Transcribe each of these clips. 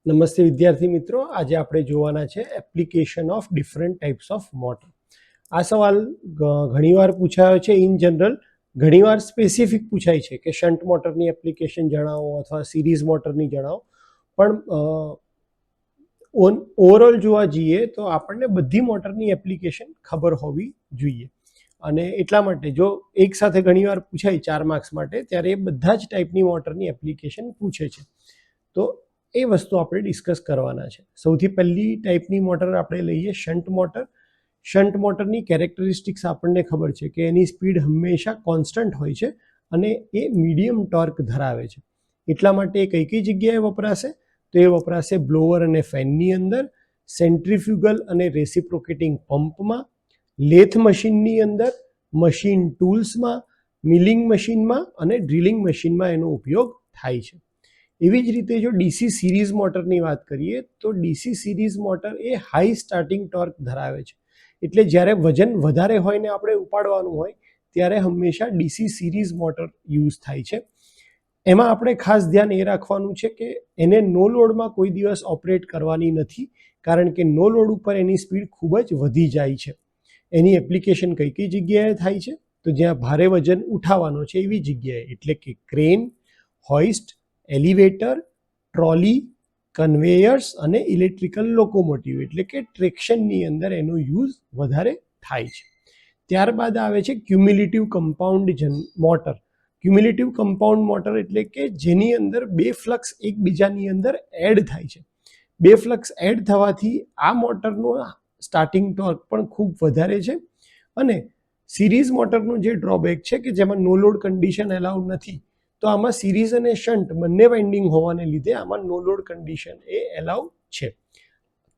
નમસ્તે વિદ્યાર્થી મિત્રો, આજે આપણે જોવાના છે application of different types of motor. આ સવાલ ઘણીવાર પૂછાયો છે. ઇન જનરલ ઘણીવાર સ્પેસિફિક પૂછાય છે કે શન્ટ મોટરની એપ્લિકેશન જણાવો અથવા સિરીઝ મોટરની જણાવો. પણ ઓવરઓલ જોવા જઈએ તો આપણને બધી મોટરની એપ્લિકેશન ખબર હોવી જોઈએ. અને એટલા માટે જો એક સાથે ઘણીવાર પૂછાય 4 માર્ક્સ માટે, ત્યારે એ બધા જ ટાઈપની મોટરની એપ્લિકેશન પૂછે છે. તો એ વસ્તુ આપણે ડિસ્કસ કરવાના છે. સૌથી પહેલી ટાઈપની મોટર આપણે લઈએ શન્ટ મોટર. શન્ટ મોટરની કેરેક્ટરિસ્ટિક્સ આપણને ખબર છે કે એની સ્પીડ હંમેશા કોન્સ્ટન્ટ હોય છે અને એ મીડિયમ ટોર્ક ધરાવે છે. એટલા માટે કઈ કઈ જગ્યાએ વપરાશે? તો એ વપરાશે બ્લોવર અને ફેનની અંદર, સેન્ટ્રીફ્યુગલ અને રેસિપ્રોકેટિંગ પંપમાં, લેથ મશીનની અંદર, મશીન ટૂલ્સમાં, મિલિંગ મશીનમાં અને ડ્રિલિંગ મશીનમાં એનો ઉપયોગ થાય છે. એવી જ રીતે જો ડીસી સિરીઝ મોટરની વાત કરીએ તો ડીસી સિરીઝ મોટર એ હાઈ સ્ટાર્ટિંગ ટોર્ક ધરાવે છે. એટલે જ્યારે વજન વધારે હોય ને આપણે ઉપાડવાનું હોય ત્યારે હંમેશા ડીસી સિરીઝ મોટર યુઝ થાય છે. એમાં આપણે ખાસ ધ્યાન એ રાખવાનું છે કે એને નો લોડમાં કોઈ દિવસ ઓપરેટ કરવાની નથી, કારણ કે નો લોડ ઉપર એની સ્પીડ ખૂબ જ વધી જાય છે. એની એપ્લિકેશન કઈ કઈ જગ્યાએ થાય છે? તો જ્યાં ભારે વજન ઉઠાવવાનો છે એવી જગ્યાએ, એટલે કે ક્રેન, હોઇસ્ટ, એલિવેટર, ટ્રોલી, કન્વેયર્સ અને ઇલેક્ટ્રિકલ લોકોમોટિવ એટલે કે ટ્રેક્શનની અંદર એનો યુઝ વધારે થાય છે. ત્યારબાદ આવે છે cumulative compound motor. Cumulative compound motor એટલે કે જેની અંદર બે ફ્લક્સ એકબીજાની અંદર એડ થાય છે. બે ફ્લક્સ એડ થવાથી આ મોટરનો સ્ટાર્ટિંગ ટોર્ક પણ ખૂબ વધારે છે. અને સિરીઝ મોટરનો જે ડ્રોબેક છે કે જેમાં નો લોડ કન્ડિશન એલાઉડ નથી, તો આમાં સિરીઝ અને શન્ટ બંને વાઇન્ડિંગ હોવાને લીધે આમાં નો લોડ કન્ડિશન એ એલાઉ છે.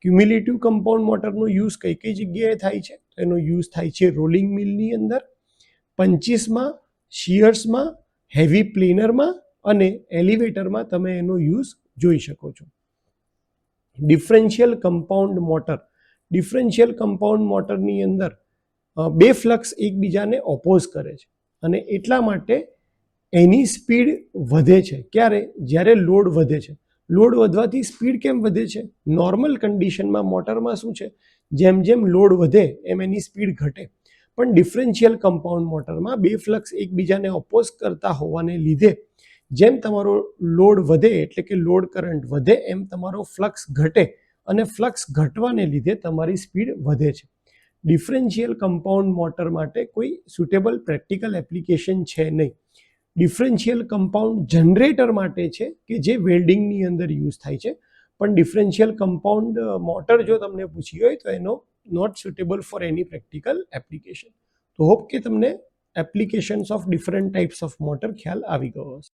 ક્યુમ્યુલેટિવ કમ્પાઉન્ડ મોટરનો યુઝ કઈ કઈ જગ્યાએ થાય છે? તો એનો યુઝ થાય છે રોલિંગ મિલની અંદર, પંચીસમાં, શિયર્સમાં, હેવી પ્લેનરમાં અને એલિવેટરમાં તમે એનો યુઝ જોઈ શકો છો. Differential compound motor. Differential compound મોટરની અંદર બે ફ્લક્સ એકબીજાને ઓપોઝ કરે છે અને એટલા માટે એની સ્પીડ વધે છે. ક્યારે? જ્યારે લોડ વધે છે. લોડ વધવાથી સ્પીડ કેમ વધે છે? નોર્મલ કન્ડિશનમાં મોટરમાં શું છે, જેમ જેમ લોડ વધે એમ એની સ્પીડ ઘટે. પણ ડિફરન્શિયલ કમ્પાઉન્ડ મોટરમાં બે ફ્લક્સ એકબીજાને ઓપોઝ કરતા હોવાને લીધે જેમ તમારો લોડ વધે એટલે કે લોડ કરંટ વધે એમ તમારો ફ્લક્સ ઘટે અને ફ્લક્સ ઘટવાને લીધે તમારી સ્પીડ વધે છે. ડિફરન્શિયલ કમ્પાઉન્ડ મોટર માટે કોઈ સુટેબલ પ્રેક્ટિકલ એપ્લિકેશન છે નહીં. ડિફરન્શિયલ કમ્પાઉન્ડ જનરેટર માટે છે કે જે વેલ્ડિંગની અંદર યુઝ થાય છે. પણ ડિફરન્શિયલ કમ્પાઉન્ડ મોટર જો તમને પૂછી હોય તો એનો not suitable for any practical application. તો હોપ કે તમને applications of different types of motor ખ્યાલ આવી ગયો હશે.